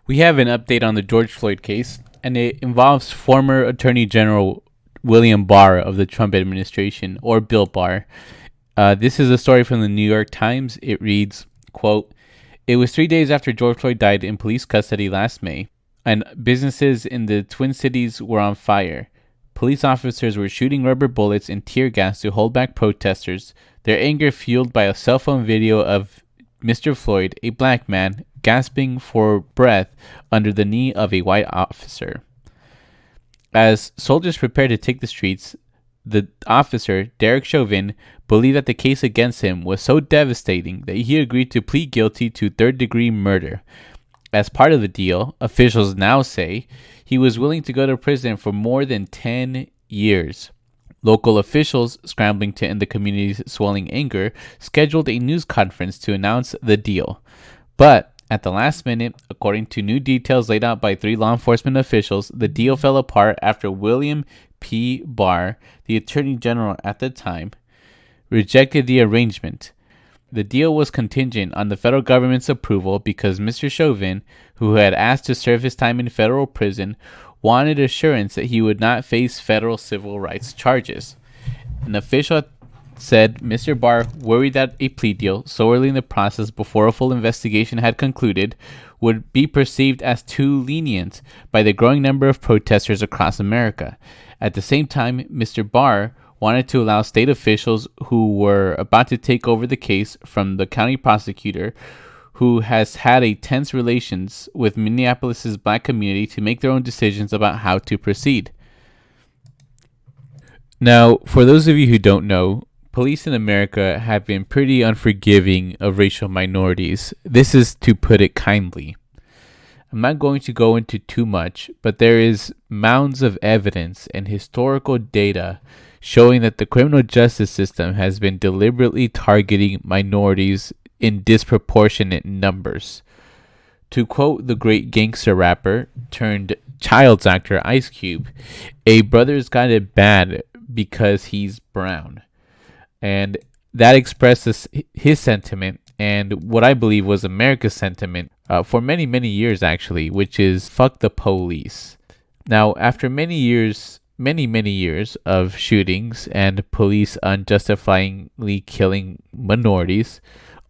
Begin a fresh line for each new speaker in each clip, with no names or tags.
We have an update on the George Floyd case, and it involves former Attorney General William Barr of the Trump administration, or Bill Barr. This is a story from the New York Times. It reads, quote, "It was 3 days after George Floyd died in police custody last May, and businesses in the Twin Cities were on fire. Police officers were shooting rubber bullets and tear gas to hold back protesters, their anger fueled by a cell phone video of Mr. Floyd, a black man, gasping for breath under the knee of a white officer. As soldiers prepared to take the streets, the officer, Derek Chauvin, believed that the case against him was so devastating that he agreed to plead guilty to third-degree murder. As part of the deal, officials now say he was willing to go to prison for more than 10 years. Local officials, scrambling to end the community's swelling anger, scheduled a news conference to announce the deal. But at the last minute, according to new details laid out by 3 law enforcement officials, the deal fell apart after William P. Barr, the Attorney General at the time, rejected the arrangement. The deal was contingent on the federal government's approval because Mr. Chauvin, who had asked to serve his time in federal prison, wanted assurance that he would not face federal civil rights charges. An official said Mr. Barr worried that a plea deal, so early in the process before a full investigation had concluded, would be perceived as too lenient by the growing number of protesters across America. At the same time, Mr. Barr wanted to allow state officials who were about to take over the case from the county prosecutor, who has had a tense relations with Minneapolis's black community, to make their own decisions about how to proceed. Now, for those of you who don't know, police in America have been pretty unforgiving of racial minorities. This is to put it kindly. I'm not going to go into too much, but there is mounds of evidence and historical data showing that the criminal justice system has been deliberately targeting minorities in disproportionate numbers. To quote the great gangster rapper turned child's actor Ice Cube, "A brother's got it bad because he's brown." And that expresses his sentiment and what I believe was America's sentiment for many, many years, actually, which is fuck the police. Now, after many years of shootings and police unjustifiably killing minorities,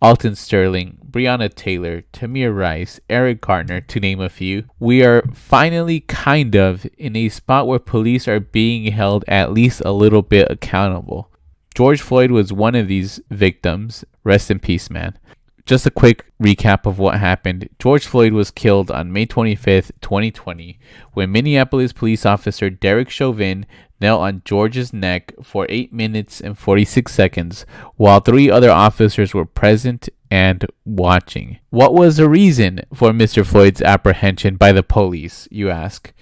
Alton Sterling, Breonna Taylor, Tamir Rice, Eric Garner, to name a few, we are finally kind of in a spot where police are being held at least a little bit accountable. George Floyd was one of these victims. Rest in peace, man. Just a quick recap of what happened. George Floyd was killed on May 25th, 2020, when Minneapolis police officer Derek Chauvin knelt on George's neck for 8 minutes and 46 seconds, while 3 other officers were present and watching. What was the reason for Mr. Floyd's apprehension by the police, you ask?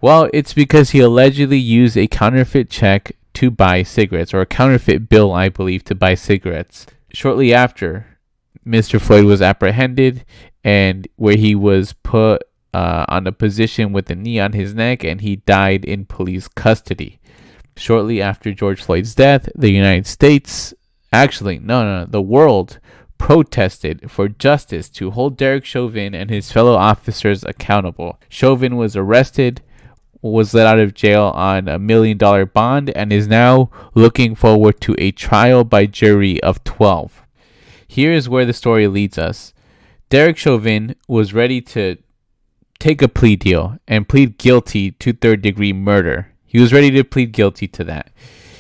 Well, it's because he allegedly used a counterfeit check to buy cigarettes, or a counterfeit bill, I believe, to buy cigarettes. Shortly after, Mr. Floyd was apprehended, and where he was put on a position with a knee on his neck, and he died in police custody. Shortly after George Floyd's death, the United States, the world protested for justice to hold Derek Chauvin and his fellow officers accountable. Chauvin was arrested, was let out of jail on $1 million bond, and is now looking forward to a trial by jury of 12. Here is where the story leads us. Derek Chauvin was ready to take a plea deal and plead guilty to third-degree murder. He was ready to plead guilty to that.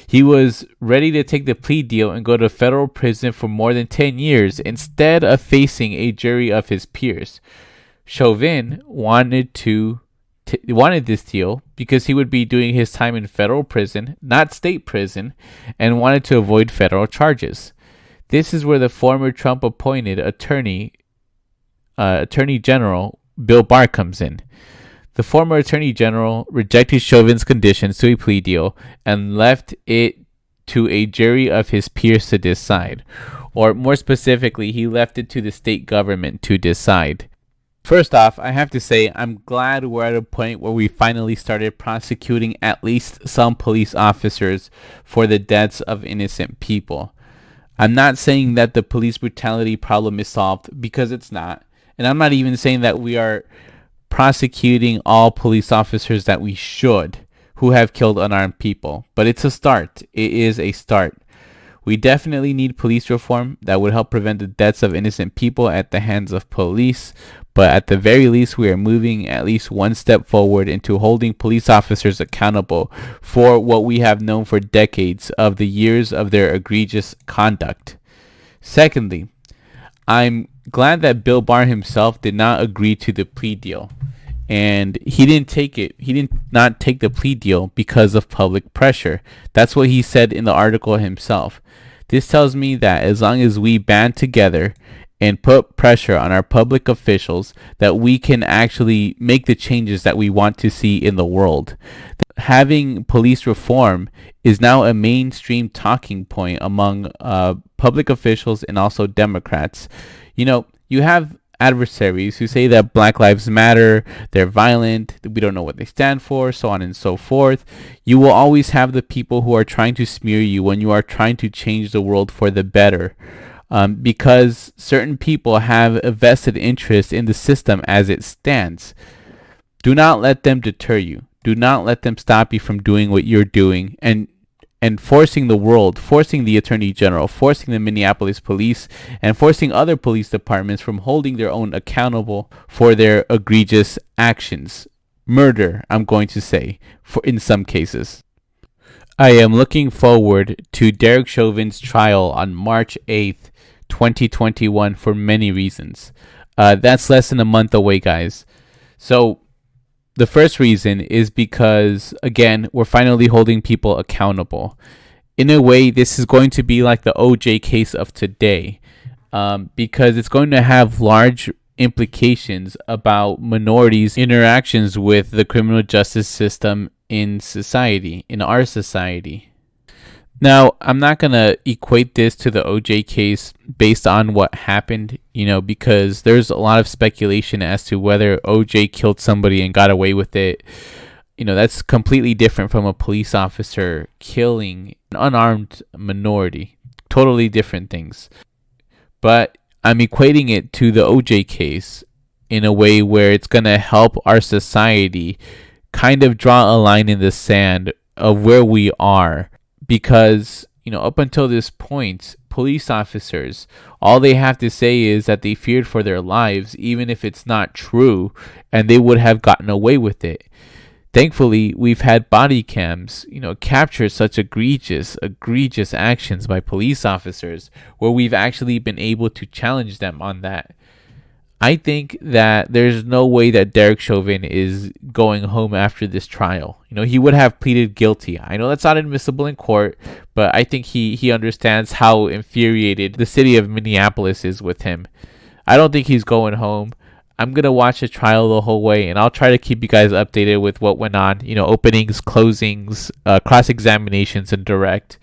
He was ready to take the plea deal and go to federal prison for more than 10 years instead of facing a jury of his peers. Chauvin wanted this deal because he would be doing his time in federal prison, not state prison, and wanted to avoid federal charges. This is where the former Trump-appointed Attorney General Bill Barr comes in. The former Attorney General rejected Chauvin's conditions to a plea deal and left it to a jury of his peers to decide. Or more specifically, he left it to the state government to decide. First off, I have to say I'm glad we're at a point where we finally started prosecuting at least some police officers for the deaths of innocent people. I'm not saying that the police brutality problem is solved, because it's not. And I'm not even saying that we are prosecuting all police officers that we should who have killed unarmed people. But it's a start. It is a start. We definitely need police reform that would help prevent the deaths of innocent people at the hands of police. But at the very least, we are moving at least one step forward into holding police officers accountable for what we have known for decades of the years of their egregious conduct. Secondly, I'm glad that Bill Barr himself did not agree to the plea deal. And he didn't take it. He did not take the plea deal because of public pressure. That's what he said in the article himself. This tells me that as long as we band together and put pressure on our public officials, that we can actually make the changes that we want to see in the world. Having police reform is now a mainstream talking point among public officials and also Democrats. You know, you have adversaries who say that Black Lives Matter, they're violent, we don't know what they stand for, so on and so forth. You will always have the people who are trying to smear you when you are trying to change the world for the better. Because certain people have a vested interest in the system as it stands. Do not let them deter you. Do not let them stop you from doing what you're doing and forcing the world, forcing the Attorney General, forcing the Minneapolis police, and forcing other police departments from holding their own accountable for their egregious actions. Murder, I'm going to say, for in some cases. I am looking forward to Derek Chauvin's trial on March 8th, 2021 for many reasons. That's less than a month away, guys. So the first reason is because, again, we're finally holding people accountable. In a way, this is going to be like the OJ case of today, because it's going to have large implications about minorities' interactions with the criminal justice system in society, in our society. Now, I'm not going to equate this to the OJ case based on what happened, because there's a lot of speculation as to whether OJ killed somebody and got away with it. That's completely different from a police officer killing an unarmed minority. Totally different things. But I'm equating it to the OJ case in a way where it's going to help our society kind of draw a line in the sand of where we are. Because, up until this point, police officers, all they have to say is that they feared for their lives, even if it's not true, and they would have gotten away with it. Thankfully, we've had body cams, capture such egregious actions by police officers where we've actually been able to challenge them on that. I think that there's no way that Derek Chauvin is going home after this trial. He would have pleaded guilty. I know that's not admissible in court, but I think he understands how infuriated the city of Minneapolis is with him. I don't think he's going home. I'm going to watch the trial the whole way, and I'll try to keep you guys updated with what went on. Openings, closings, cross-examinations, and direct.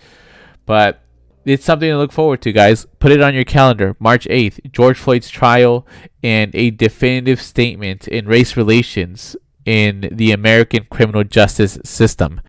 But it's something to look forward to, guys. Put it on your calendar. March 8th, George Floyd's trial and a definitive statement in race relations in the American criminal justice system.